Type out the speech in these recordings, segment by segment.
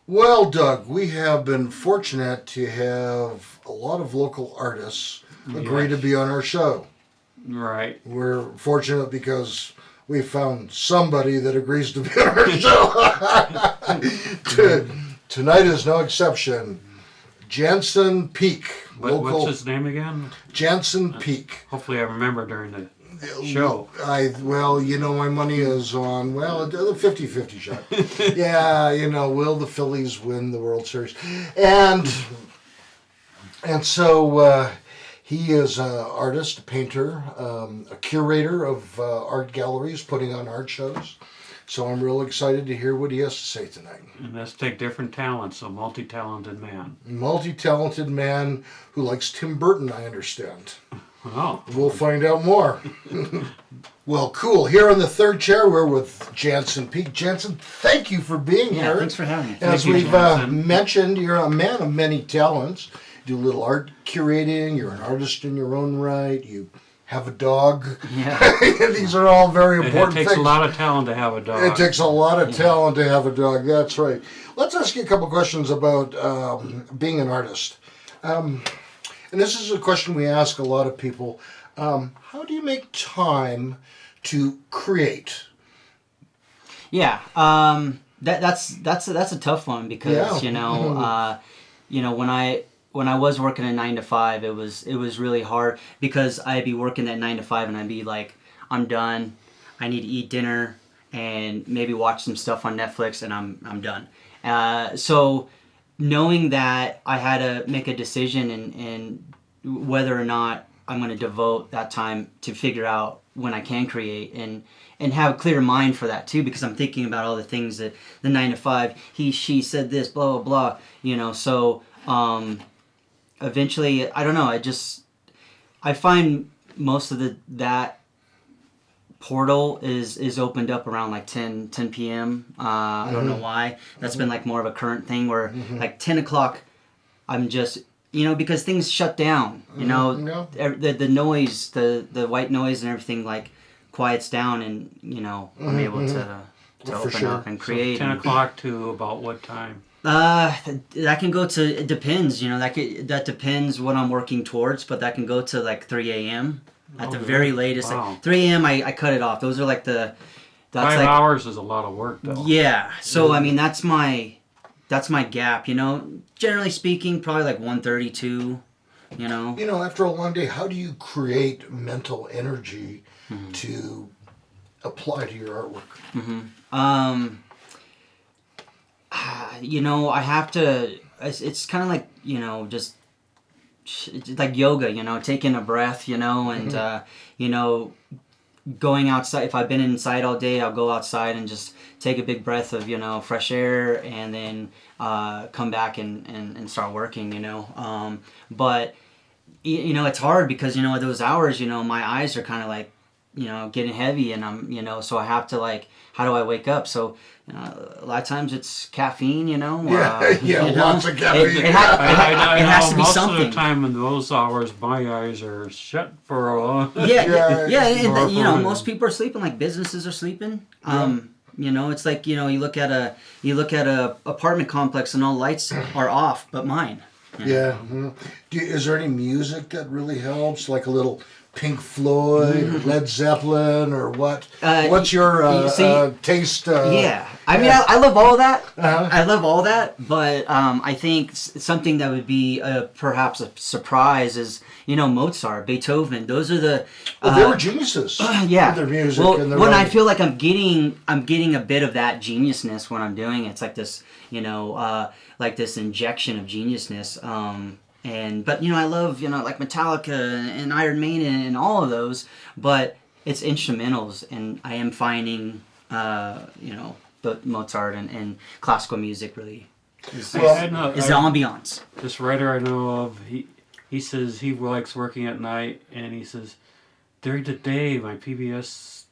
Well, Doug, we have been fortunate to have a lot of local artists agree to Yes. be on our show. Right. We're fortunate because we found somebody that agrees to be on our show. Tonight is no exception. Jantzen Peake, What's his name again? Jantzen Peake. Hopefully I remember during the show. Well, my money is on, the 50-50 shot. Yeah, will the Phillies win the World Series? And so he is an artist, a painter, a curator of art galleries, putting on art shows. So I'm real excited to hear what he has to say tonight. And let's take different talents, a multi-talented man. Multi-talented man who likes Tim Burton, I understand. Oh. We'll find out more. Well, cool. Here on the third chair, we're with Jantzen Peake. Jantzen, thank you for being here. Thanks for having me. As we've mentioned, you're a man of many talents. You do a little art curating. You're an artist in your own right. You have a dog. Yeah. These are all very important things. It takes a lot of talent to have a dog. It takes a lot of talent to have a dog. That's right. Let's ask you a couple questions about being an artist. And this is a question we ask a lot of people. How do you make time to create? Yeah, that's a tough one because when I was working a 9 to 5, it was really hard because I'd be working that 9 to 5 and I'd be like, I'm done. I need to eat dinner and maybe watch some stuff on Netflix and I'm done. So knowing that I had to make a decision and whether or not I'm going to devote that time to figure out when I can create and have a clear mind for that too, because I'm thinking about all the things that the 9 to 5, she said this, blah, blah, blah, so eventually, I don't know, I find most of that portal is opened up around like 10 p.m. I don't know why. That's been like more of a current thing where like 10 o'clock, I'm just, because things shut down, the noise, the white noise and everything like quiets down and, I'm able to open up and create. So 10 o'clock to about what time? That can go to, it depends, that depends what I'm working towards, but that can go to like 3 a.m. at the very latest. Wow. Like 3 a.m. I cut it off. Those are like that's 5 like, hours is a lot of work though. Yeah. So, I mean, that's my gap, generally speaking, probably like 1:32, After a long day, how do you create mental energy to apply to your artwork? I have to, it's kind of like, just it's like yoga, taking a breath, and, going outside. If I've been inside all day, I'll go outside and just take a big breath of, fresh air and then come back and start working, But, it's hard because, at those hours, my eyes are kind of like, getting heavy and I'm, so I have to like, how do I wake up? So, a lot of times it's caffeine, Lots of caffeine. It has to be most something. of the time in those hours, my eyes are shut for a while. And, most people are sleeping, like businesses are sleeping. It's like, you look at a apartment complex and all lights are off, but mine. Yeah. Is there any music that really helps, like a little Pink Floyd, Led Zeppelin, or what? What's your taste? I mean, I love all that. I love all that, but I think something that would be perhaps a surprise is, Mozart, Beethoven. Those are the. They were geniuses. Yeah. With their music and their when I writing. feel like I'm getting a bit of that geniusness when I'm doing it. It's like this, like this injection of geniusness. But I love like Metallica and Iron Maiden and all of those, but it's instrumentals, and I am finding the Mozart and classical music really is the ambiance. This writer I know of, he says he likes working at night, and he says during the day my PBS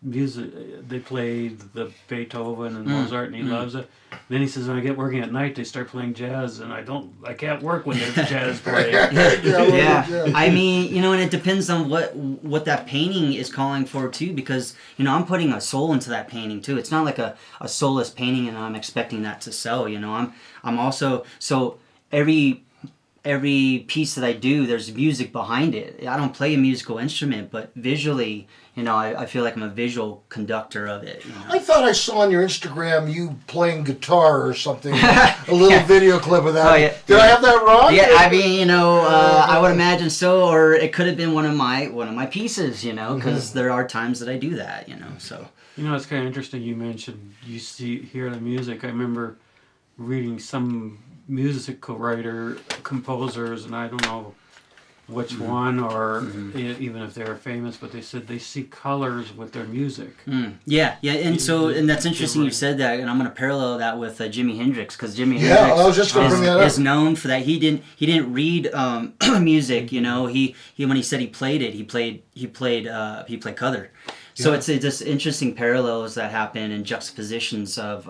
music. They play the Beethoven and Mozart, and he loves it. Then he says, when I get working at night, they start playing jazz, and I can't work when there's jazz playing. Yeah, I mean, and it depends on what that painting is calling for too, because I'm putting a soul into that painting too. It's not like a soulless painting, and I'm expecting that to sell. I'm also so every piece that I do, there's music behind it. I don't play a musical instrument, but visually, I feel like I'm a visual conductor of it. I thought I saw on your Instagram you playing guitar or something, a little video clip of that. Oh, yeah. Did I have that wrong? Yeah, I mean, I would imagine so, or it could have been one of my pieces, because there are times that I do that, so. It's kind of interesting you mentioned you hear the music. I remember reading some musical writer, composers, and I don't know which one, or even if they're famous, but they said they see colors with their music. Yeah, and that's interesting you said that, and I'm going to parallel that with Jimi Hendrix, because Jimi I was just gonna bring that up. is known for that. He didn't read music, he when he said he played it, he played color. So it's just interesting parallels that happen and juxtapositions of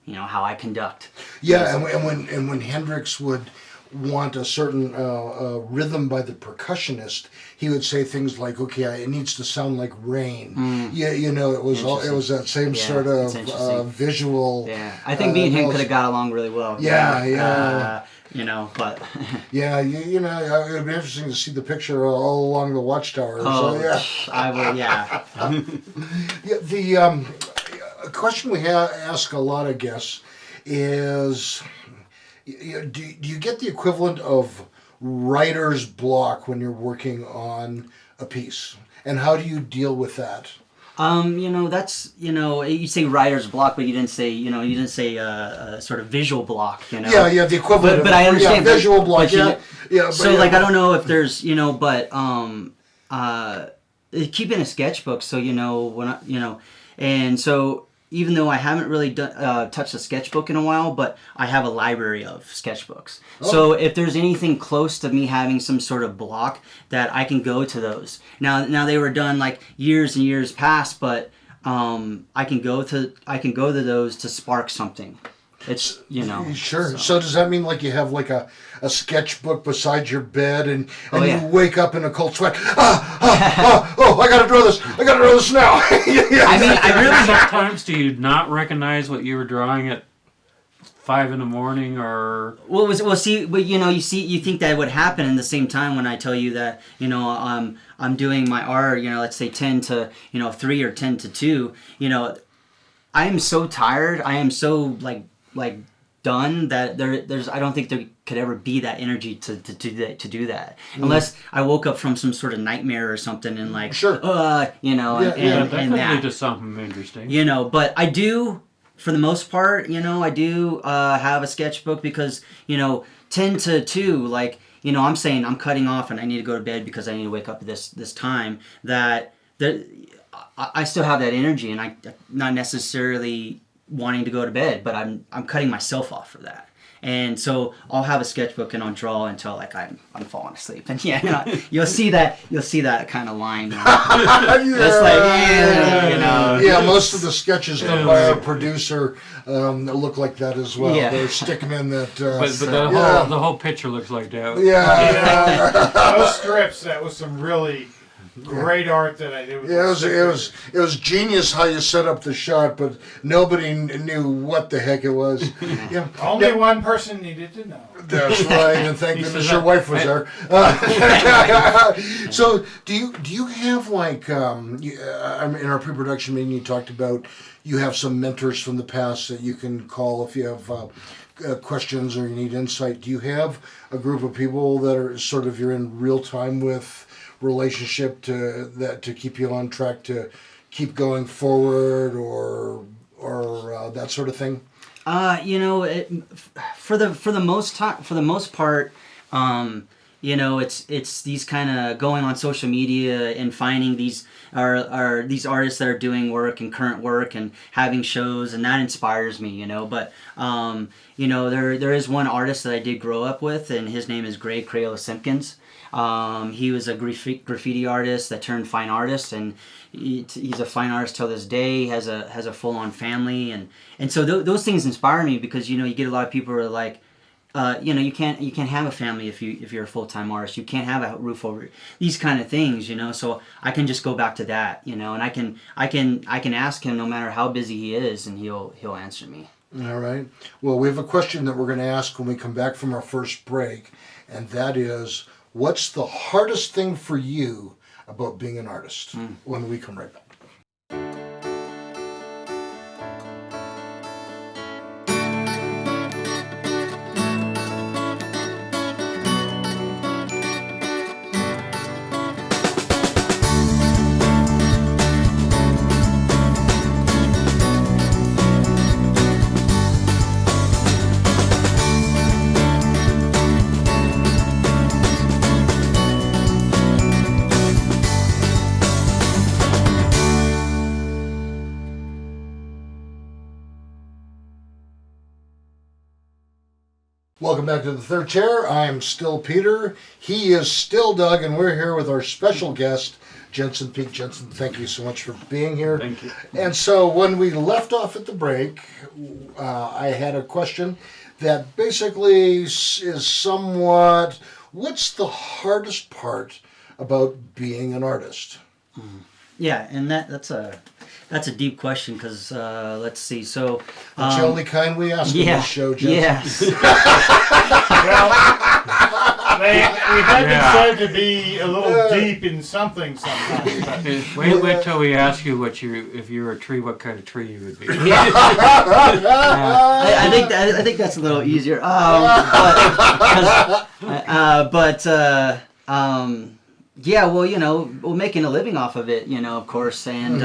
how I conduct. Yeah, and when Hendrix would want a certain rhythm by the percussionist, he would say things like, "Okay, it needs to sound like rain." Yeah, it was that same sort of visual. Yeah, I think me and him could have got along really well. Yeah. But yeah, it would be interesting to see the picture all along the watchtower. Oh, so, yeah, I will. Yeah. The question we ask a lot of guests is, do you get the equivalent of writer's block when you're working on a piece, and how do you deal with that? That's you say writer's block, but you didn't say sort of visual block. Yeah, the equivalent. But I understand visual block. So I don't know if there's but keeping a sketchbook. So when and so. Even though I haven't really touched a sketchbook in a while, but I have a library of sketchbooks. Oh. So if there's anything close to me having some sort of block, that I can go to those. Now they were done like years and years past, but I can go to those to spark something. It's Sure. So does that mean like you have like a sketchbook beside your bed and yeah. you wake up in a cold sweat? I gotta draw this. I gotta draw this now. I mean, I really. Sometimes do you not recognize what you were drawing at 5 a.m, or? You think that would happen in the same time when I tell you that I'm doing my art. Let's say 10 to 3 or 10 to 2. I am so tired. I am so like done that there's I don't think there could ever be that energy to do that unless I woke up from some sort of nightmare or something and like sure that could lead to something interesting. But I do for the most part I do have a sketchbook because 10 to 2 like I'm saying I'm cutting off and I need to go to bed because I need to wake up at this time that I still have that energy and I not necessarily wanting to go to bed, but I'm cutting myself off for that. And so I'll have a sketchbook and I'll draw until like I'm falling asleep. And you'll see that kind of line. It's like most of the sketches done by our producer look like that as well. Yeah. They're sticking in that. But the whole picture looks like that. Yeah. Those strips. That was some really great art that I did. It was genius how you set up the shot, but nobody knew what the heck it was. Only one person needed to know. That's right, and thank goodness your wife was there. So, do you have like in our pre-production meeting you talked about you have some mentors from the past that you can call if you have questions or you need insight. Do you have a group of people that are sort of you're in real time with? Relationship to keep you on track to keep going forward or that sort of thing? For the most part, it's these kind of going on social media and finding these artists that are doing work and current work and having shows, and that inspires me, But there is one artist that I did grow up with, and his name is Greg Crayola Simpkins. He was a graffiti artist that turned fine artist, and he's a fine artist till this day. He has a full on family, and so those things inspire me because you get a lot of people who are like, you can't have a family if you're a full-time artist. You can't have a roof over these kind of things, So I can just go back to that, and I can ask him no matter how busy he is, and he'll answer me. All right. Well, we have a question that we're going to ask when we come back from our first break, and that is, what's the hardest thing for you about being an artist? When we come right back. Welcome back to the third chair. I'm still Peter. He is still Doug, and we're here with our special guest, Jantzen Peake. Jantzen, thank you so much for being here. Thank you. And so when we left off at the break, I had a question that basically is somewhat, what's the hardest part about being an artist? Yeah, and that's a deep question because let's see. So That's the only kind we ask in this show, Jantzen. Yes. We've had been said to be a little deep in something sometimes. Wait till we ask you if you were a tree, what kind of tree you would be. I think that's a little easier. Yeah, well, we're making a living off of it, of course, and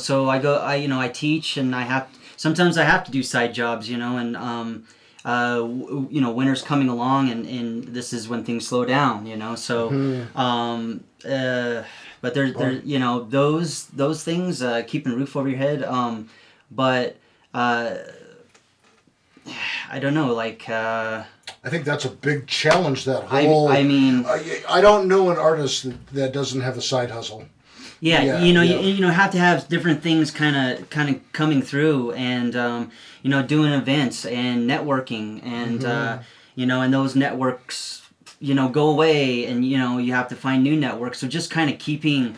so I teach, and sometimes I have to do side jobs, and winter's coming along, and this is when things slow down, so but there's those things, keeping a roof over your head, but I don't know, I think that's a big challenge, that whole... I mean... I don't know an artist that doesn't have a side hustle. Yeah, you have to have different things kind of coming through, and doing events and networking, and and those networks go away, and you have to find new networks. So just kind of keeping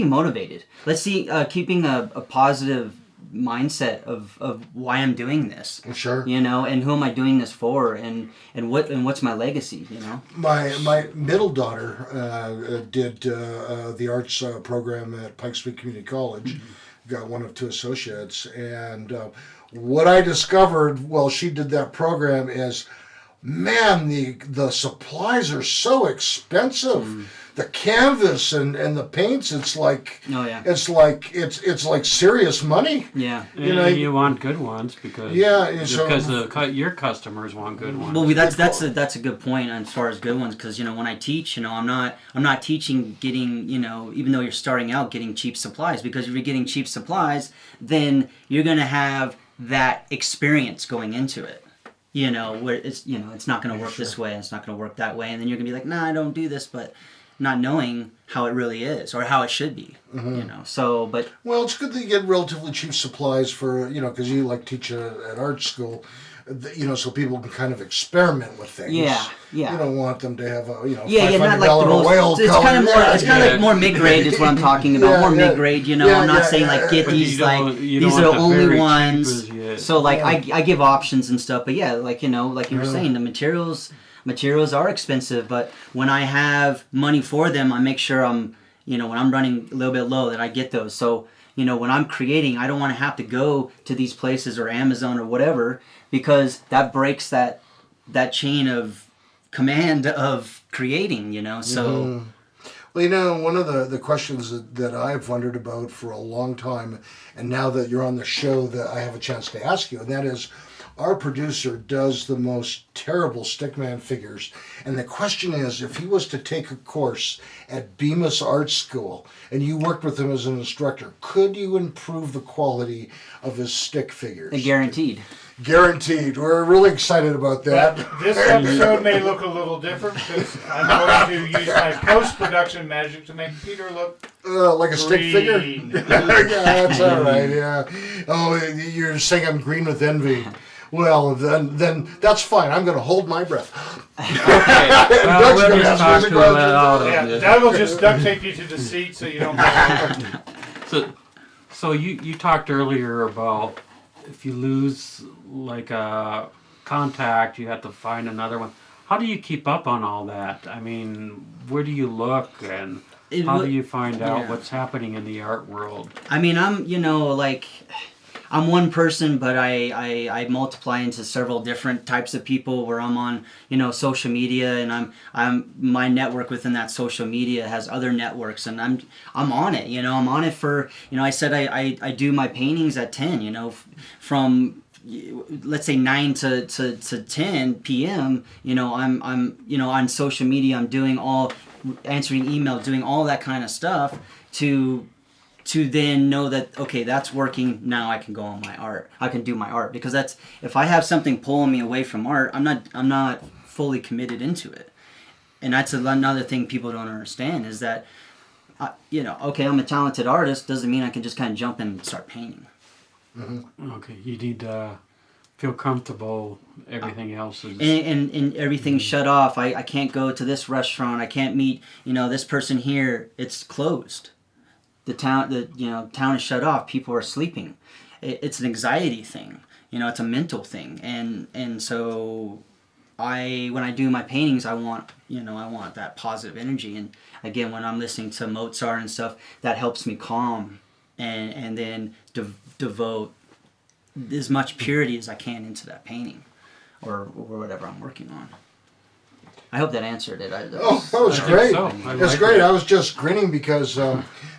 motivated. Let's see, keeping a positive mindset of why I'm doing this. Sure. And who am I doing this for, and what's my legacy, My middle daughter did the arts program at Pikes Peak Community College, got one of two associates, and what I discovered while she did that program is, man, the supplies are so expensive. The canvas and the paints, it's like it's like serious money. Yeah, you want good ones because your customers want good ones. Well, that's a good point as far as good ones, because when I teach, I'm not teaching getting even though you're starting out, getting cheap supplies, because if you're getting cheap supplies, then you're gonna have that experience going into it. Where it's not gonna work this way, and it's not gonna work that way, and then you're gonna be like, nah, I don't do this, but not knowing how it really is or how it should be, So, but well, it's good that you get relatively cheap supplies for because you teach at art school, so people can kind of experiment with things. Yeah. You don't want them to have a $500 not like the most, whale it's color. Kind of more. It's kind of like more mid grade is what I'm talking about. Mid grade. I'm not saying get But these these are the only ones. So Yeah. I give options and stuff. But yeah, like you were saying, the materials are expensive, but when I have money for them, I make sure I'm, when I'm running a little bit low, that I get those. So, when I'm creating, I don't want to have to go to these places or Amazon or whatever, because that breaks that chain of command of creating, so... Well, one of the questions that I've wondered about for a long time, and now that you're on the show, that I have a chance to ask you, and that is, our producer does the most terrible stickman figures. And the question is, if he was to take a course at Bemis Art School and you worked with him as an instructor, could you improve the quality of his stick figures? Guaranteed. Guaranteed. We're really excited about that. But this episode may look a little different because I'm going to use my post-production magic to make Peter look Like a stick figure? green. Yeah, that's all right, yeah. Oh, you're saying I'm green with envy. Well, then that's fine. I'm going to hold my breath. Well, Doug's we'll gonna just ask talk me to the him question. out of Yeah, this. Doug will just duct tape you to the seat so you don't fall. So you talked earlier about if you lose like a contact, you have to find another one. How do you keep up on all that? I mean, where do you look and how do you find out what's happening in the art world? I mean, I'm one person, but I multiply into several different types of people where I'm on, social media, and I'm my network within that social media has other networks, and I'm on it, I'm on it for, I said I do my paintings at 10, from let's say 9 to 10 p.m. I'm on social media. I'm doing answering emails, doing all that kind of stuff to then know that, okay, that's working. Now I can go on my art. I can do my art, because that's, if I have something pulling me away from art, I'm not fully committed into it. And that's another thing people don't understand is that, okay, I'm a talented artist, doesn't mean I can just kind of jump in and start painting. Okay, you need to feel comfortable. Everything else is And everything's shut off. I can't go to this restaurant. I can't meet, this person here. It's closed. The town is shut off. People are sleeping. It's an anxiety thing. It's a mental thing. And so when I do my paintings, I want that positive energy. And again, when I'm listening to Mozart and stuff, that helps me calm and then devote as much purity as I can into that painting or whatever I'm working on. I hope that answered it. That was I think great. so. I It's like great. it. I was just grinning because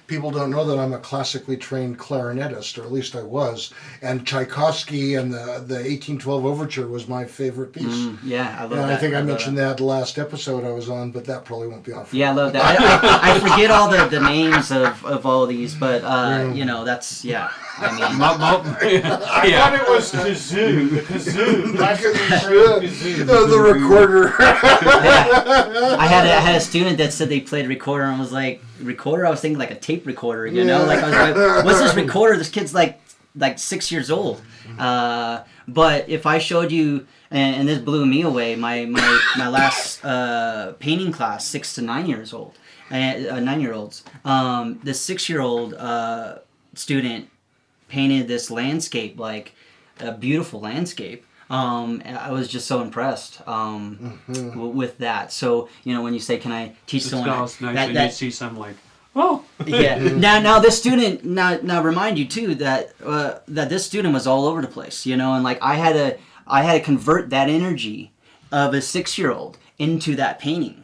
people don't know that I'm a classically trained clarinetist, or at least I was. And Tchaikovsky and the 1812 Overture was my favorite piece. Yeah, I love And that. I think I love mentioned that. that last episode I was on, but that probably won't be on for Yeah, I love that. I forget all the names of all these, but that's I mean, I thought it was kazoo. The kazoo. Kazoo. the recorder. I had a student that said they played recorder, and I was like, recorder? I was thinking like a tape recorder, Like I was like, what's this recorder? This kid's like 6 years old. But if I showed you, and this blew me away, my last painting class, 6 to 9 years old, 9-year-olds. The 6-year-old student painted this landscape, like a beautiful landscape. I was just so impressed with that. So when you say, "Can I teach someone?" It's nice when you see some like, oh, Yeah. Now this student now remind you too that this student was all over the place, and like I had to convert that energy of a 6-year-old into that painting.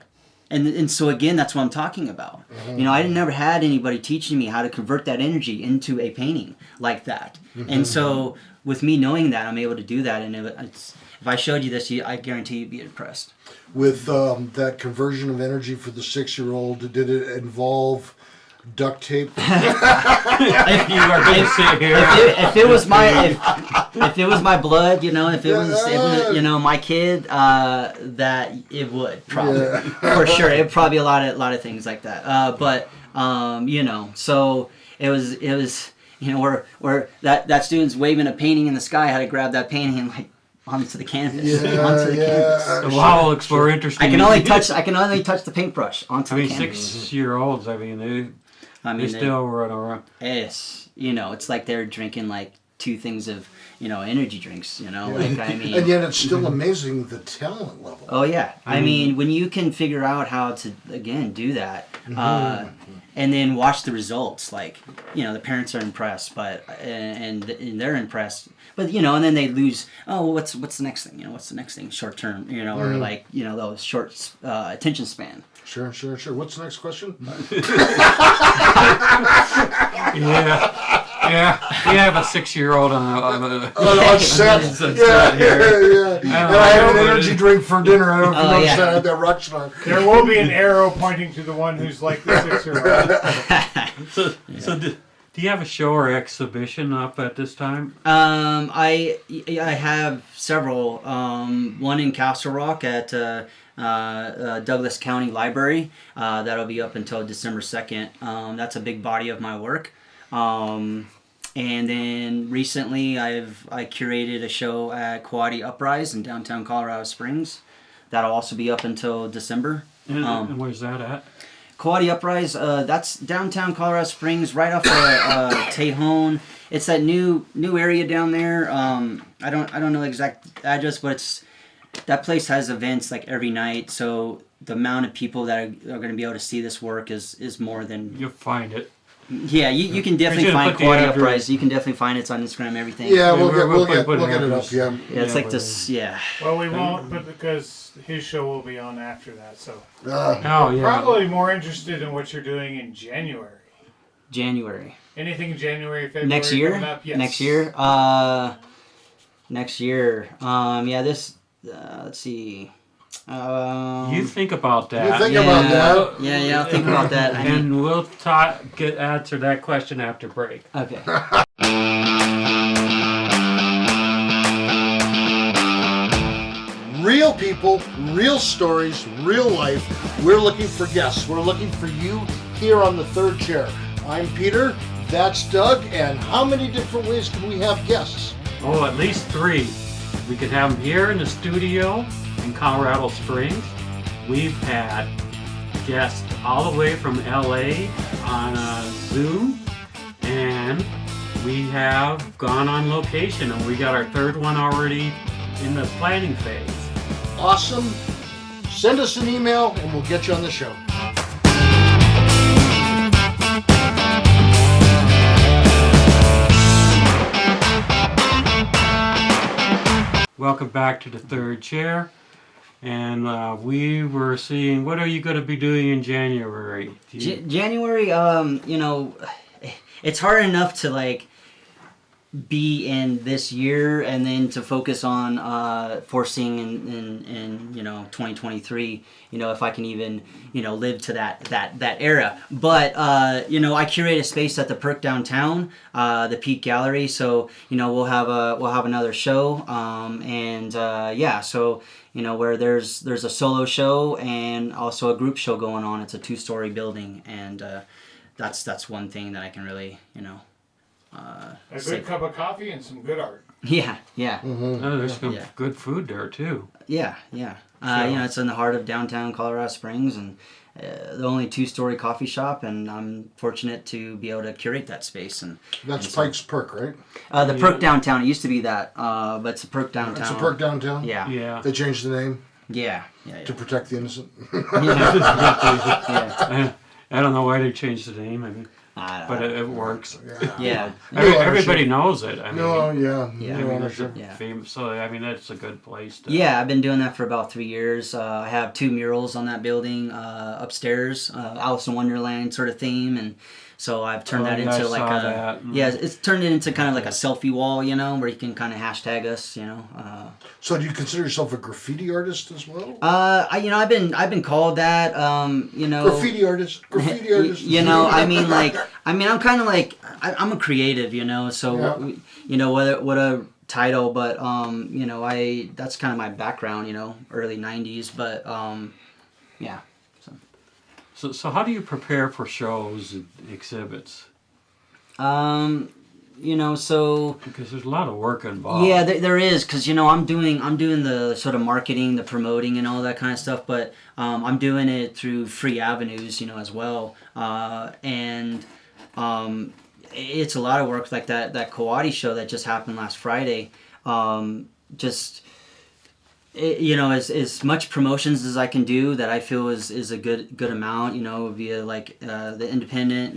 And so again, that's what I'm talking about. I never had anybody teaching me how to convert that energy into a painting like that. And so with me knowing that, I'm able to do that. And if I showed you this, I guarantee you'd be impressed. With that conversion of energy for the 6-year-old, did it involve duct tape? if you are going to sit here. If it was my blood, if it was my kid, that it would probably for sure. It'd probably be a lot of things like that. So it was where that student's waving a painting in the sky. I had to grab that painting and like onto the canvas. Canvas. Wow, it's more interesting. I can only touch the paintbrush onto the canvas. 6-year-olds. They still run around. It's like they're drinking like 2 things of energy drinks. And yet it's still amazing the talent level. Oh yeah, I mean when you can figure out how to again do that, and then watch the results, like the parents are impressed, but and they're impressed, but and then they lose. Oh, what's the next thing? What's the next thing? Short term, or like those short attention span. Sure. What's the next question? Yeah. You have a 6-year-old on a On set. Yeah. And I had an energy drink for dinner. I don't know if you noticed that. I had that Rockstar. There will be an arrow pointing to the one who's like the 6-year-old. So do you have a show or exhibition up at this time? I have several. One in Castle Rock at Douglas County Library. That'll be up until December 2nd. That's a big body of my work. And then recently I curated a show at Quaddy Uprise in downtown Colorado Springs. That'll also be up until December. And where's that at? Quaddy Uprise, that's downtown Colorado Springs, right off of Tejon. It's that new area down there. I don't know the exact address, but that place has events like every night. So the amount of people that are going to be able to see this work is more than. You'll find it. Yeah, you can definitely find Quaddy Uprise. You can definitely find it. It's on Instagram, everything. Yeah, we'll put get it up. address. Yeah. Yeah, it's like this. Yeah. Well, we won't, but because his show will be on after that, so Oh yeah. probably more interested in what you're doing in January. January. Anything in January, February? Next year? Coming up? Yes. Next year? Next year. Yeah, this. Let's see. You think about that. You think about that. Yeah, I'll think about that. And we'll answer that question after break. Okay. Real people, real stories, real life. We're looking for guests. We're looking for you here on the third chair. I'm Peter, that's Doug, and how many different ways can we have guests? Oh, at least 3. We can have them here in the studio in Colorado Springs. We've had guests all the way from LA on Zoom, and we have gone on location, and we got our 3rd one already in the planning phase. Awesome. Send us an email and we'll get you on the show. Welcome back to the third chair, and we were seeing, what are you going to be doing in January? January, it's hard enough to like be in this year and then to focus on forcing in 2023, if I can even live to that era. But I curate a space at the Perk downtown, the Peake Gallery, so we'll have another show, where there's a solo show and also a group show going on. It's a 2-story building, and that's one thing that I can really a good cup of coffee and some good art. Yeah. Mm-hmm. Oh, there's some good food there too. Yeah. It's in the heart of downtown Colorado Springs, and the only 2-story coffee shop, and I'm fortunate to be able to curate that space. And that's Pike's Perk, right? The Perk downtown. It used to be that, but it's a Perk downtown. It's a Perk downtown? Yeah. They changed the name? Yeah. To protect the innocent? Yeah. I don't know why they changed the name. I mean, but it works. Yeah. Everybody knows it. I mean, famous, so I mean, that's a good place to. Yeah, I've been doing that for about 3 years. I have 2 murals on that building upstairs, Alice in Wonderland sort of theme, and so I've turned that into it's turned it into kind of like a selfie wall, where you can kind of hashtag us, So do you consider yourself a graffiti artist as well? I've been called that, Graffiti artist. I'm kind of like, I'm a creative, so, what a title, but, that's kind of my background, early 90s, but, yeah. So how do you prepare for shows and exhibits? So because there's a lot of work involved. Yeah, there is, because I'm doing the sort of marketing, the promoting, and all that kind of stuff. But I'm doing it through free avenues, as well. It's a lot of work, like that Kawadi show that just happened last Friday. As much promotions as I can do that I feel is a good amount, via like the Independent,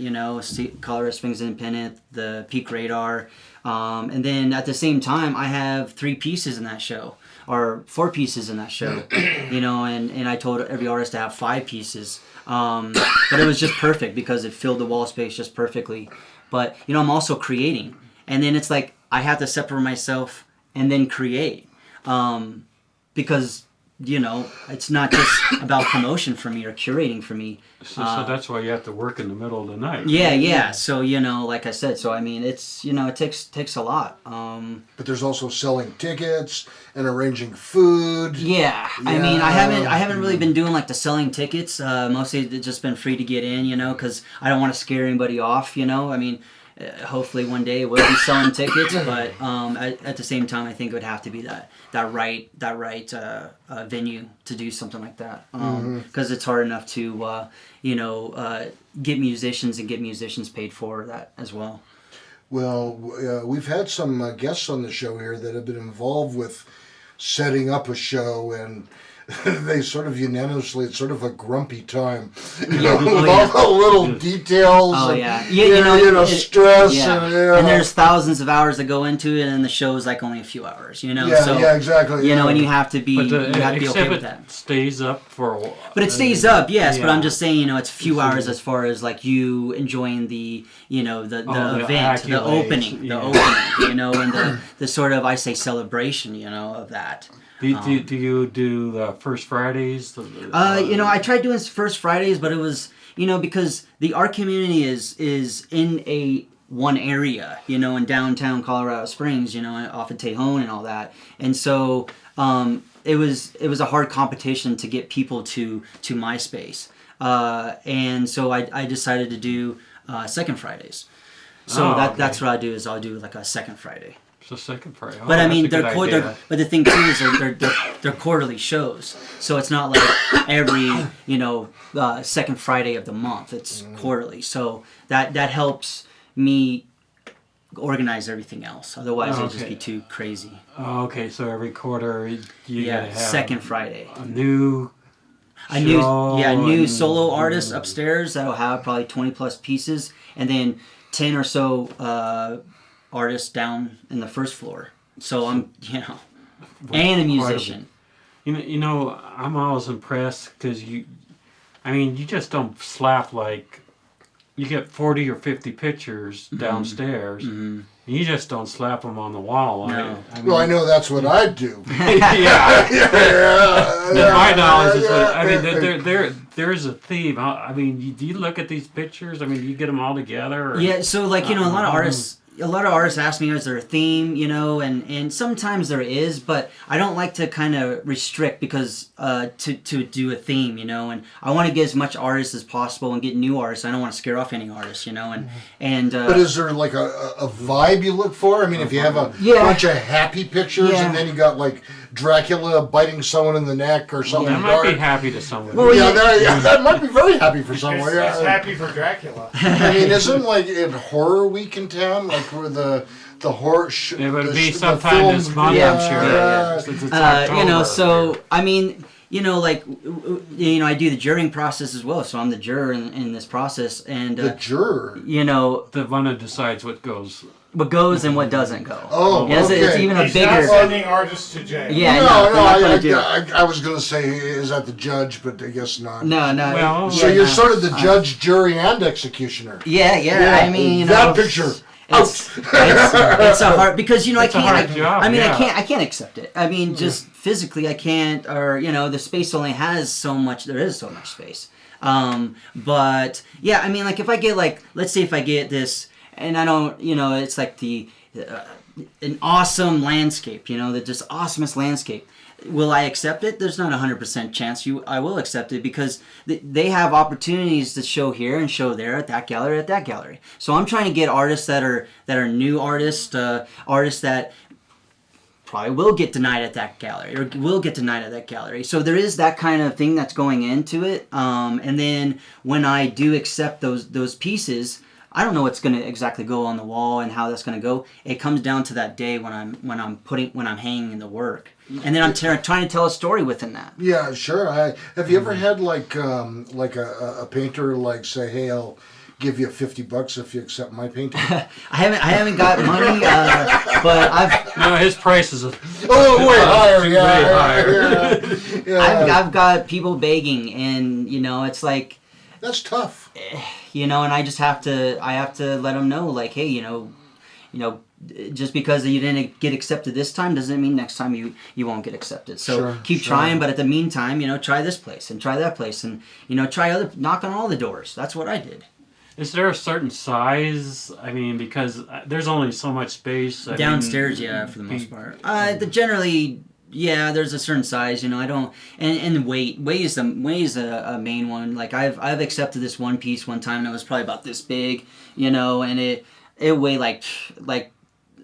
Colorado Springs Independent, the Peak Radar, and then at the same time I have 3 pieces in that show, or 4 pieces in that show, and I told every artist to have 5 pieces, but it was just perfect because it filled the wall space just perfectly. But I'm also creating. and then it's like I have to separate myself and then create, because it's not just about promotion for me or curating for me. So that's why you have to work in the middle of the night. Yeah. So like I said, so I mean, it's it takes a lot. But there's also selling tickets and arranging food. Yeah, I mean, I haven't really been doing like the selling tickets. Mostly it's just been free to get in, because I don't want to scare anybody off. I mean, hopefully one day we'll be selling tickets, but at the same time, I think it would have to be that right venue to do something like that, because it's hard enough to get musicians paid for that as well. Well, we've had some guests on the show here that have been involved with setting up a show, and they sort of unanimously, it's sort of a grumpy time. With all the little details. Oh, and, stress. Yeah. And there's thousands of hours that go into it, and the show's like only a few hours, Yeah, exactly. And you have to be, okay with that. Stays up for a while. But it stays up, yes. Yeah. But I'm just saying, it's a few hours as far as like you enjoying the event, the opening, and the sort of, I say, celebration, of that. Do you do the First Fridays? I tried doing First Fridays, but it was, because the art community is in one area, in downtown Colorado Springs, off of Tejon and all that. And so it was a hard competition to get people to my space. And so I decided to do Second Fridays. So that's what I do, is I'll do like a Second Friday. So Second Friday. But I mean, they're but the thing too is they're quarterly shows, so it's not like every second Friday of the month. It's quarterly, so that helps me organize everything else. Otherwise, it'd just be too crazy. Okay, so every quarter you gotta have Second Friday. A new solo artist upstairs that'll have probably 20 plus pieces, and then 10 or so artists down in the first floor. So I'm, and a musician. I'm always impressed because you just don't slap like, you get 40 or 50 pictures downstairs. Mm-hmm. And you just don't slap them on the wall. No. I know that's what I do. Yeah. My knowledge is there's a theme. Do you look at these pictures? Do you get them all together? Or, yeah, so like, a lot of artists ask me, is there a theme, and sometimes there is, but I don't like to kind of restrict because to do a theme, and I want to get as much artists as possible and get new artists. I don't want to scare off any artists, and but is there like a vibe you look for? If you have a bunch of happy pictures and then you got like Dracula biting someone in the neck or something. That might be happy to someone. Well, that might be very happy for someone. It's happy for Dracula. Isn't like in Horror Week in town, like where the horror? It would be sometime this month, I'm sure. Since it's October. So I do the jurying process as well. So I'm the juror in this process, and the juror, the one that decides what goes and what doesn't go. Oh, yes, okay. It's even He's a bigger. Not sending artists to jail. Yeah, I was going to say, is that the judge, but I guess not. No. Well, so you're sort of the judge, jury, and executioner. Yeah. That picture. It's a hard, because I can't accept it. Just physically I can't, or the space only has so much. There is so much space. But yeah, like if I get let's say if I get this. And I don't, it's like an awesome landscape, the just awesomest landscape. Will I accept it? There's not 100% chance I will accept it, because they have opportunities to show here and show there at that gallery. So I'm trying to get artists that are new artists, artists that probably will get denied at that gallery or will get denied at that gallery. So there is that kind of thing that's going into it. And then when I do accept those pieces, I don't know what's going to exactly go on the wall and how that's going to go. It comes down to that day when I'm hanging the work, and then I'm trying to tell a story within that. Yeah, sure. Have you ever had like a painter say, "Hey, I'll give you $50 if you accept my painting"? I haven't got money, but I've. No, his price is way higher. Yeah. I've got people begging, and it's like. That's tough. And I just have to let them know, like, hey, you know, just because you didn't get accepted this time doesn't mean next time you won't get accepted. So Sure, keep sure. trying, but at the meantime, you know, try this place and try that place, and you know, knock on all the doors. That's what I did. Is there a certain size? I mean, because there's only so much space. Downstairs, yeah, for the most part. Generally, yeah, there's a certain size, you know. I don't, and weight is a main one. Like I've accepted this one piece one time that was probably about this big, you know, and it weighed like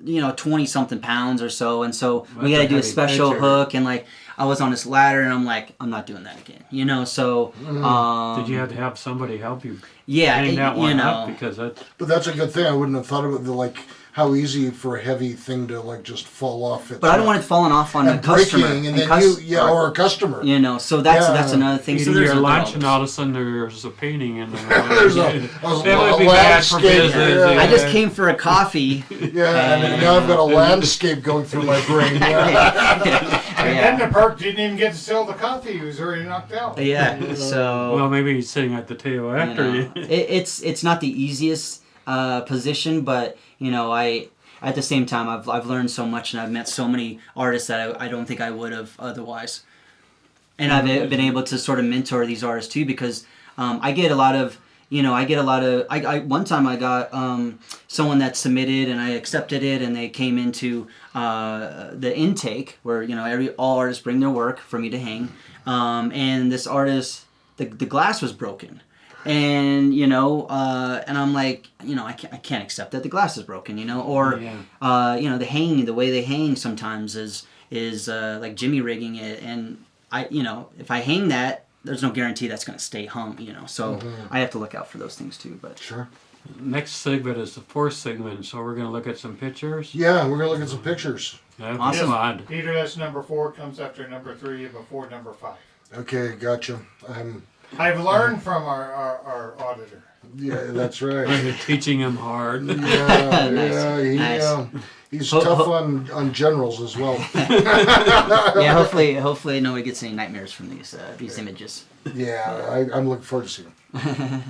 you know 20 something pounds or so, and so we had to do a special hook, and like I was on this ladder, and I'm like, I'm not doing that again, you know. So did you have to have somebody help you? Yeah, hang that one you know, up because that's. But that's a good thing. I wouldn't have thought about like how easy for a heavy thing to like just fall off. But I don't want it falling off on a customer. And then or a customer. You know, so that's another thing. Eating So there's your lunch, those. and all of a sudden there's a painting in there. There's that would be bad for landscape. business. Yeah. I just came for a coffee. Yeah, and now I've got a landscape going through my brain. Yeah. And then the perk didn't even get to sell the coffee. He was already knocked out. Yeah, so Well, maybe he's sitting at the table after you. it's not the easiest position, but you know, at the same time I've learned so much, and I've met so many artists that I don't think I would have otherwise. And I've been able to sort of mentor these artists too, because I get a lot of one time I got someone that submitted, and I accepted it, and they came into the intake where, you know, all artists bring their work for me to hang, and this artist, the glass was broken, and you know, and I'm like, you know, I can't accept that the glass is broken, you know, or you know, the way they hang sometimes is like jimmy rigging it, and you know, if I hang that, there's no guarantee that's going to stay hung, you know, so I have to look out for those things too. But Sure. Next segment is the fourth segment, so we're going to look at some pictures. Yeah, we're gonna look at some pictures. Awesome. Odd. Peter, that's number 4, comes after number 3 and before number 5. Okay, gotcha. I've learned from our auditor. Yeah, that's right. Teaching him hard. Yeah, Nice. yeah. Nice. He's tough on generals as well. yeah, hopefully nobody gets any nightmares from these images. Yeah, I'm looking forward to seeing him.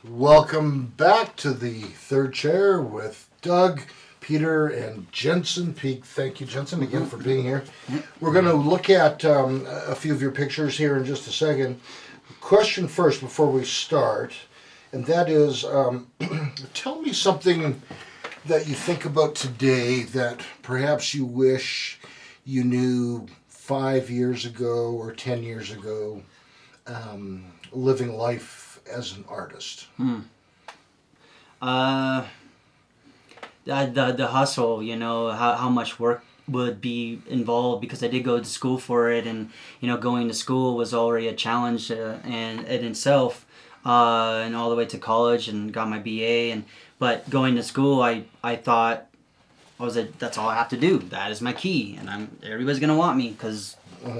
Welcome back to the third chair with Doug, Peter, and Jantzen Peake. Thank you, Jantzen, again for being here. We're going to look at a few of your pictures here in just a second. Question first before we start, and that is, tell me something that you think about today that perhaps you wish you knew 5 years ago or 10 years ago, living life as an artist. The hustle, you know, how much work would be involved, because I did go to school for it, and you know, going to school was already a challenge and in itself, and all the way to college and got my BA, but going to school, I thought that's all I have to do. That is my key, and everybody's gonna want me because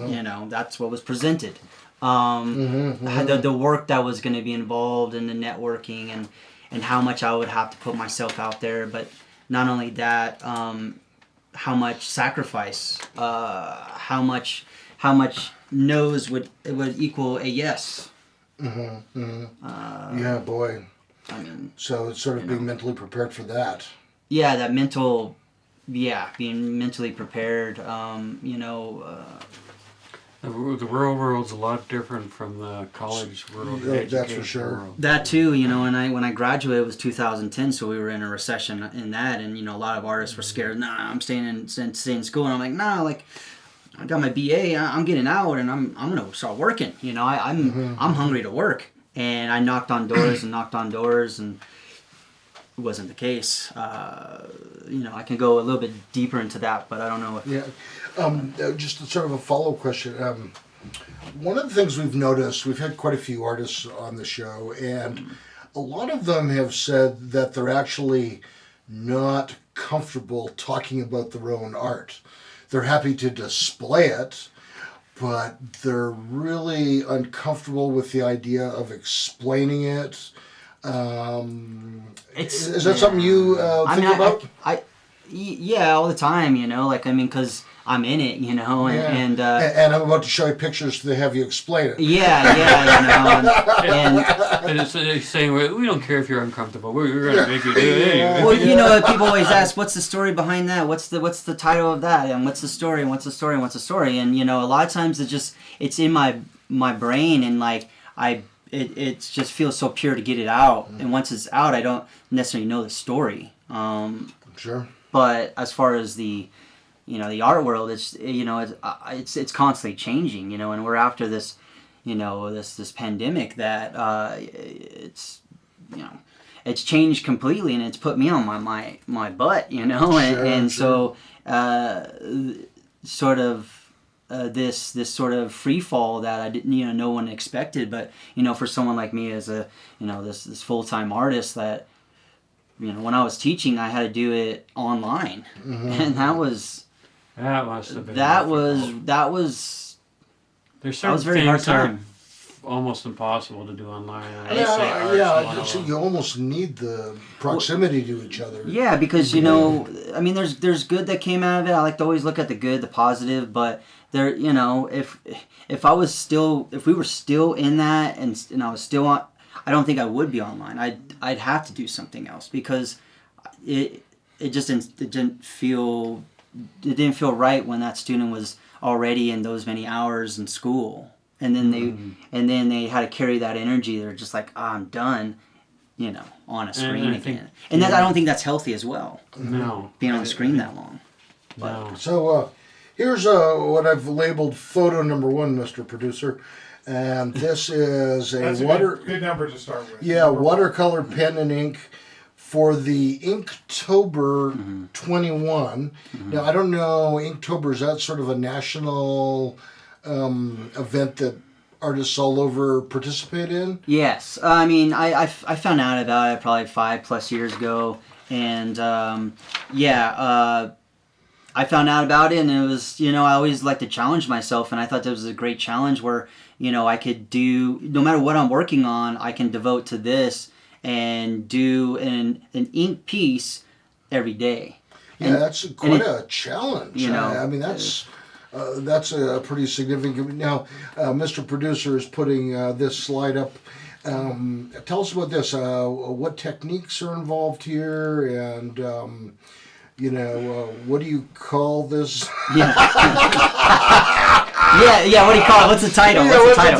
you know, that's what was presented. The work that was going to be involved in the networking and how much I would have to put myself out there. But not only that, how much sacrifice, how much no's would equal a yes. Yeah, boy. I mean, So it's sort of being mentally prepared for that. yeah, that mental, being mentally prepared. The real world's a lot different from the college world. Yeah, The that's for education sure. world. That too, when I graduated, it was 2010, so we were in a recession in that, and a lot of artists were scared. Nah, I'm staying in school, and I'm like, nah, like I got my BA, I'm getting out, and I'm gonna start working. I'm hungry to work, and I knocked on doors and knocked on doors, and it wasn't the case. I can go a little bit deeper into that, but I don't know if. Yeah. Just sort of a follow-up question. One of the things we've noticed, we've had quite a few artists on the show, and a lot of them have said that they're actually not comfortable talking about their own art. They're happy to display it, but they're really uncomfortable with the idea of explaining it. Is that something you think about? Yeah, all the time, because I'm in it, and And I'm about to show you pictures to have you explain it. And it's saying we don't care if you're uncomfortable. We're going to make you do it anyway. Well, people always ask, what's the story behind that? What's the title of that? And what's the story? And what's the story? And what's the story? And a lot of times it's in my brain, and like it just feels so pure to get it out. And once it's out, I don't necessarily know the story. Sure. But as far as the art world, it's constantly changing, and we're after this, this pandemic that it's changed completely, and it's put me on my butt, So sort of this sort of free fall that I didn't, no one expected, but for someone like me as a this full-time artist that. When I was teaching, I had to do it online, and that must have been. That was There's that was certain very hard things that are time. almost impossible to do online. So you almost need the proximity to each other. Yeah, because there's good that came out of it. I like to always look at the good, the positive, but there, if we were still in that, and I was still on. I don't think I would be online. I'd have to do something else because it didn't feel right when that student was already in those many hours in school, and then they had to carry that energy. They're just like, I'm done, on a screen again. I don't think that's healthy as well. No, being on the screen that long. No. So here's what I've labeled photo number 1, Mr. Producer. And this is That's a good number to start with. Yeah, watercolor pen and ink for the Inktober 21. Now, I don't know, Inktober, is that sort of a national event that artists all over participate in? Yes. I found out about it probably 5+ years ago. And, I found out about it, and it was, I always like to challenge myself, and I thought that was a great challenge where, I could do, no matter what I'm working on, I can devote to this and do an ink piece every day. Yeah, that's quite a challenge. That's a pretty significant. Now, Mr. Producer is putting this slide up. Tell us about this. What techniques are involved here, and what do you call this? Yeah, what do you call it? What's the title? What's the title?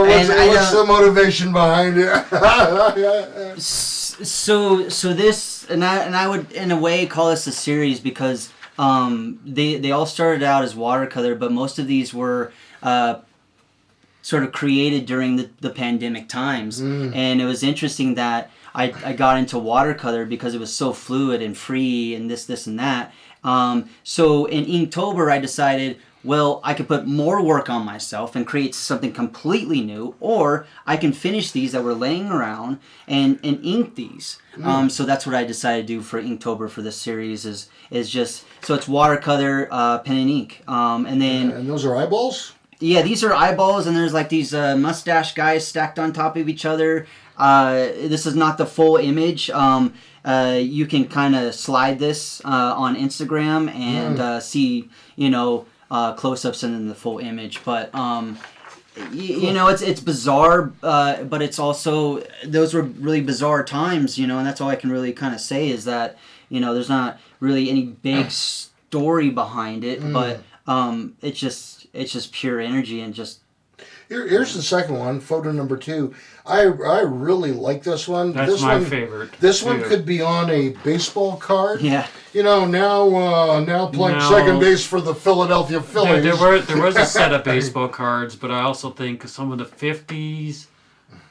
What's the motivation behind it? So this, and I would in a way call this a series because they all started out as watercolor, but most of these were sort of created during the pandemic times, and it was interesting that I got into watercolor because it was so fluid and free and this and that. So in Inktober, I decided, well, I could put more work on myself and create something completely new, or I can finish these that were laying around and ink these. So that's what I decided to do for Inktober for this series is just, so it's watercolor, pen and ink. And then... And those are eyeballs? Yeah, these are eyeballs, and there's like these mustache guys stacked on top of each other. This is not the full image. You can kind of slide this on Instagram and see, close-ups and then the full image. But it's bizarre, but it's also, those were really bizarre times, and that's all I can really kind of say is that, there's not really any big story behind it, but it's just pure energy and just. Here's the second one, photo number 2. I really like this one. That's this my one, favorite. This one too. could be on a baseball card. Yeah. Now playing second base for the Philadelphia Phillies. There was a set of baseball cards, but I also think some of the 50s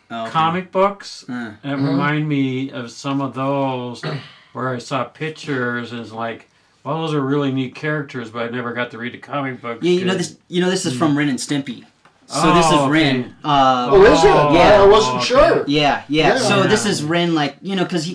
comic books that remind me of some of those where I saw pictures and it's like, well, those are really neat characters, but I never got to read the comic books. Yeah, this is from Ren and Stimpy. So this is Ren. Is it? Yeah. I wasn't sure. Yeah. So this is Ren, because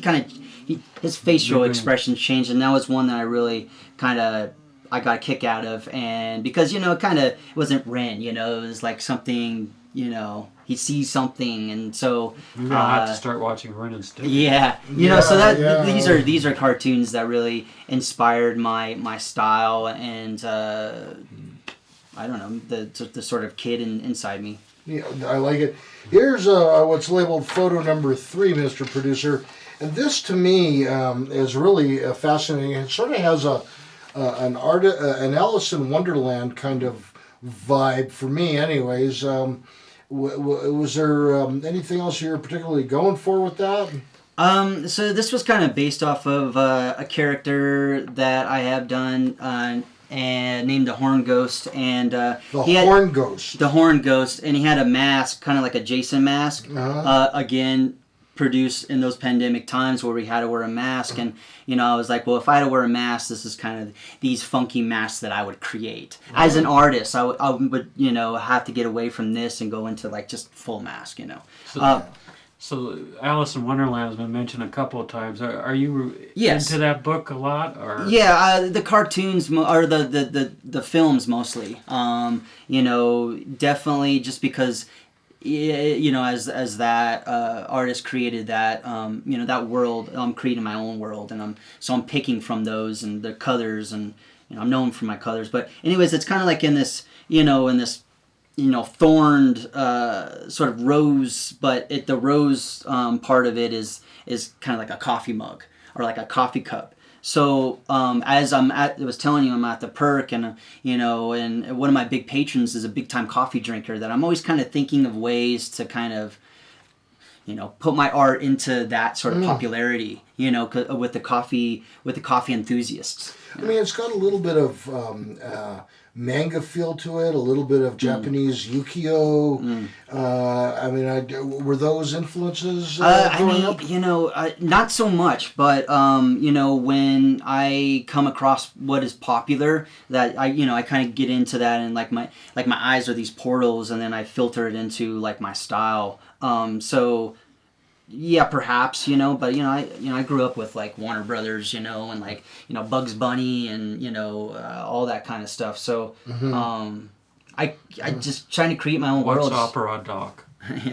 his facial expressions changed, and that was one that I really I got a kick out of, and because it wasn't Ren, it was like something, he sees something, and so Maybe I'll have to start watching Ren and Stimpy. Yeah, so that these are cartoons that really inspired my style and. I don't know, the sort of kid inside me. Yeah, I like it. Here's what's labeled photo number 3, Mr. Producer. And this, to me, is really fascinating. It sort of has an Alice in Wonderland kind of vibe for me, anyways. Was there anything else you were particularly going for with that? So this was kind of based off of a character that I have done and named the Horn Ghost, and the Horn Ghost, and he had a mask, kind of like a Jason mask. Again, produced in those pandemic times where we had to wear a mask, and I was like, well, if I had to wear a mask, this is kind of these funky masks that I would create as an artist. I would have to get away from this and go into like just full mask, So Alice in Wonderland has been mentioned a couple of times. Are you into that book a lot, or? Yeah, the cartoons or the films mostly. Definitely just because, as that artist created that, that world. I'm creating my own world, and I'm picking from those and the colors, and I'm known for my colors. But anyways, it's kind of like in this thorned sort of rose, but the rose part of it is kind of like a coffee mug or like a coffee cup. So as I was telling you, I'm at the Perk, and and one of my big patrons is a big time coffee drinker that I'm always kind of thinking of ways to kind of put my art into that sort of popularity, with the coffee enthusiasts. I mean, it's got a little bit of manga feel to it, a little bit of Japanese ukiyo. Were those influences growing up? Not so much, but when I come across what is popular, that I kind of get into that, and like my eyes are these portals, and then I filter it into like my style. So yeah, perhaps, but I grew up with like Warner Brothers, and like Bugs Bunny and all that kind of stuff. So I just trying to create my own world. What's Opera Doc?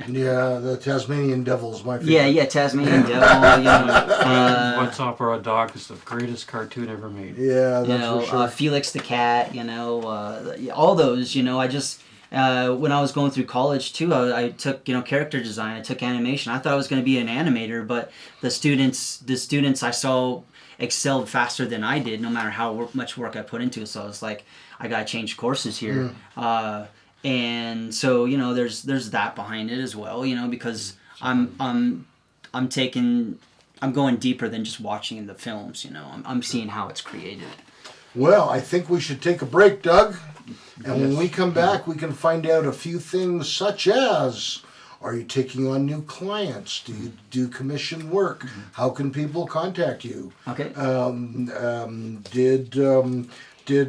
Yeah, the Tasmanian Devil's my favorite. Yeah, Tasmanian Devil. What's Opera Doc is the greatest cartoon ever made. Yeah, that's for sure. Felix the Cat. All those. I just. When I was going through college too, I took character design. I took animation. I thought I was going to be an animator, but the students I saw excelled faster than I did, no matter how much work I put into it. So I was like, I got to change courses here. And so there's that behind it as well. Because I'm going deeper than just watching the films. I'm seeing how it's created. Well, I think we should take a break, Doug. And when we come back, we can find out a few things such as, are you taking on new clients? Do you do commission work? How can people contact you? Okay. Did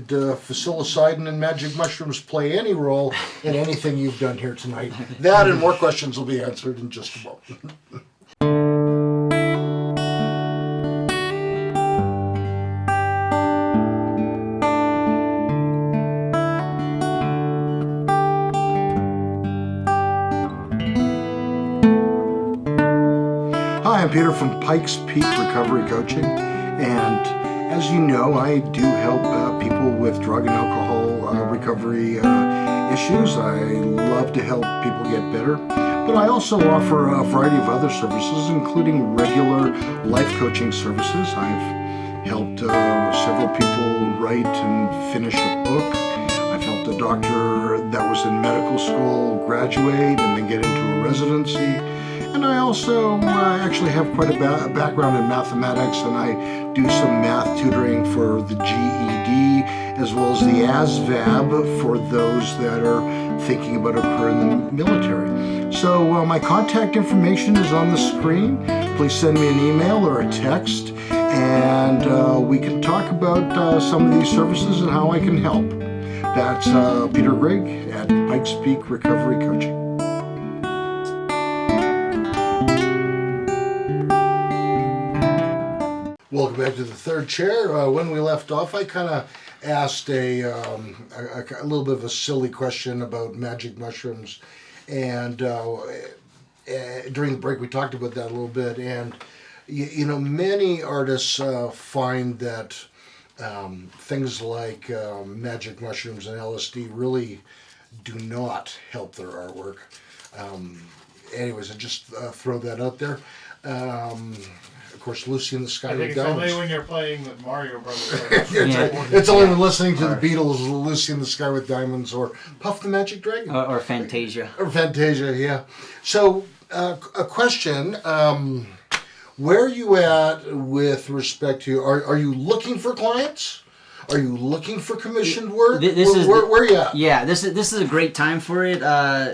psilocybin and magic mushrooms play any role in anything you've done here tonight? That and more questions will be answered in just a moment. I'm Peter from Pikes Peak Recovery Coaching, and as you know, I do help people with drug and alcohol recovery issues. I love to help people get better, but I also offer a variety of other services, including regular life coaching services. I've helped several people write and finish a book. I've helped a doctor that was in medical school graduate and then get into a residency. And I also actually have quite a background in mathematics, and I do some math tutoring for the GED as well as the ASVAB for those that are thinking about a career in the military. So my contact information is on the screen. Please send me an email or a text, and we can talk about some of these services and how I can help. That's Peter Grigg at Pikes Peak Recovery Coaching. Welcome back to the third chair. When we left off, I kind of asked a little bit of a silly question about magic mushrooms, and during the break we talked about that a little bit. And you know, many artists find that things like magic mushrooms and LSD really do not help their artwork. Anyways, I just throw that out there. Of course, Lucy in the Sky I think with it's Diamonds. only when you're playing with Mario Brothers. It's only when listening to the Beatles, Lucy in the Sky with Diamonds, or Puff the Magic Dragon. Or Fantasia. Or Fantasia, yeah. So, a question. Where are you at with respect to, are you looking for clients? Are you looking for commissioned work? Where are you at? Yeah, this is a great time for it.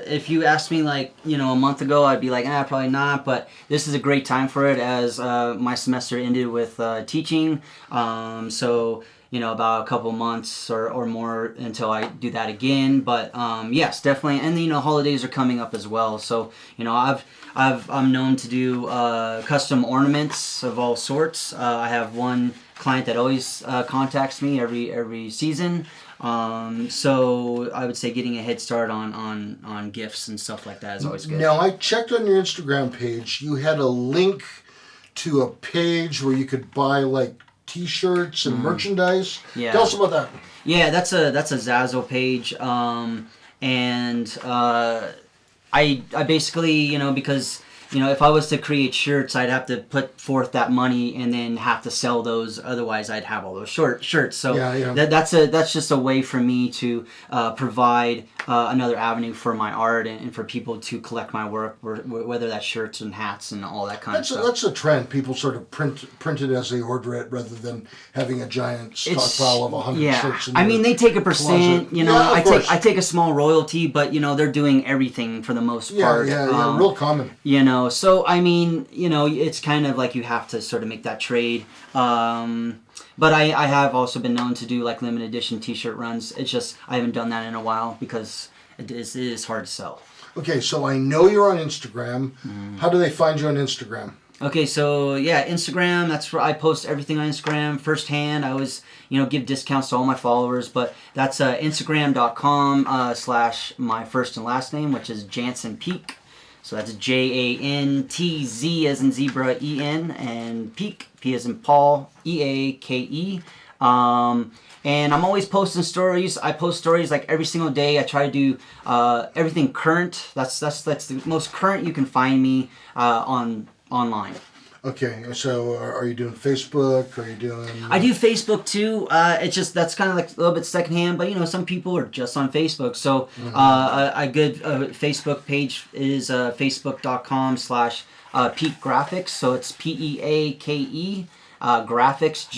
If you asked me like, a month ago, I'd be like, probably not. But this is a great time for it as my semester ended with teaching. So, about a couple months or more until I do that again. But yes, definitely. And holidays are coming up as well. So, I'm known to do custom ornaments of all sorts. I have one client that always contacts me every season. So I would say getting a head start on gifts and stuff like that is always good. Now, I checked on your Instagram page. You had a link to a page where you could buy like T-shirts and merchandise. Yeah. Tell us about that. Yeah, that's a Zazzle page, and I basically because if I was to create shirts, I'd have to put forth that money and then have to sell those. Otherwise, I'd have all those shirts. So that's just a way for me to provide another avenue for my art and for people to collect my work, whether that's shirts and hats and all that kind of stuff. That's a trend. People sort of print it as they order it rather than having a giant stockpile of 100 shirts. They take a percent. Closet. I take a small royalty, but they're doing everything for the most part. Yeah, real common. So it's kind of like you have to sort of make that trade. But I have also been known to do like limited edition T-shirt runs. It's just I haven't done that in a while because it is hard to sell. Okay, so I know you're on Instagram. How do they find you on Instagram? Okay, so yeah, Instagram, that's where I post everything on Instagram firsthand. I always, give discounts to all my followers, but that's Instagram.com / my first and last name, which is Jantzen Peake. So that's JANTZ as in zebra EN, and Peake, P as in Paul, EAKE. And I'm always posting stories. I post stories like every single day. I try to do everything current. That's the most current you can find me online. Okay, so are you doing Facebook? Are you doing? I do Facebook too. It's just that's kind of like a little bit secondhand, but some people are just on Facebook. So a good Facebook page is facebook.com / Peake Graphics. So it's PEAKE graphics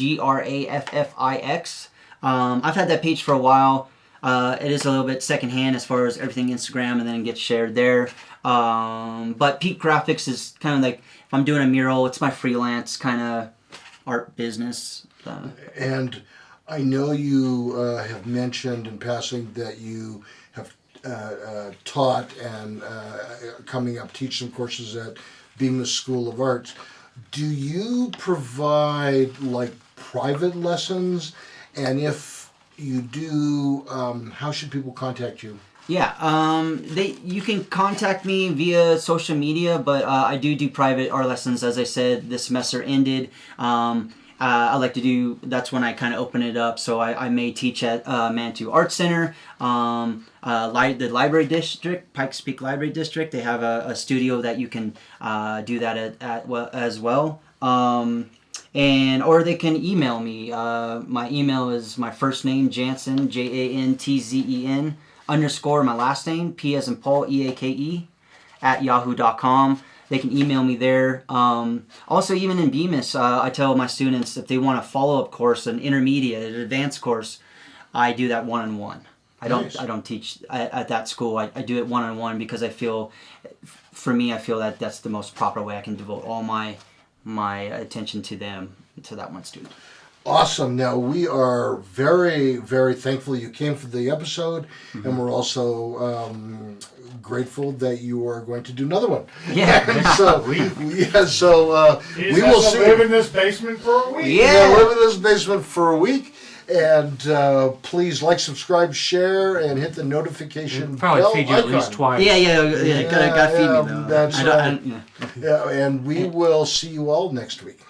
GRAFFIX. I've had that page for a while. It is a little bit secondhand as far as everything Instagram, and then it gets shared there. But Peake Graphics is kind of like if I'm doing a mural, it's my freelance kind of art business. And I know you have mentioned in passing that you have taught and coming up teach some courses at Bemis School of Arts. Do you provide like private lessons? And if you do, how should people contact you? Yeah, you can contact me via social media, but I do private art lessons. As I said, this semester ended. I like to do. That's when I kind of open it up. So I may teach at Manitou Art Center, the library district, Pikes Peak Library District. They have a studio that you can do that as well. Or they can email me. My email is my first name, Jantzen, JANTZEN _ my last name, P as in Paul, EAKE, at yahoo.com. They can email me there. Also, even in Bemis, I tell my students if they want a follow-up course, an intermediate, an advanced course, I do that one-on-one. I don't teach at that school. I do it one-on-one because I feel that that's the most proper way I can devote all my attention to them, to that one student. Awesome. Now, we are very, very thankful you came for the episode, and we're also grateful that you are going to do another one. Yeah. So we will see. Live in this basement for a week. Yeah. Live in this basement for a week. And please like, subscribe, share, and hit the notification Probably bell feed you at icon. least twice. Yeah. Gotta feed me though. That's right. Yeah. Yeah, and we will see you all next week.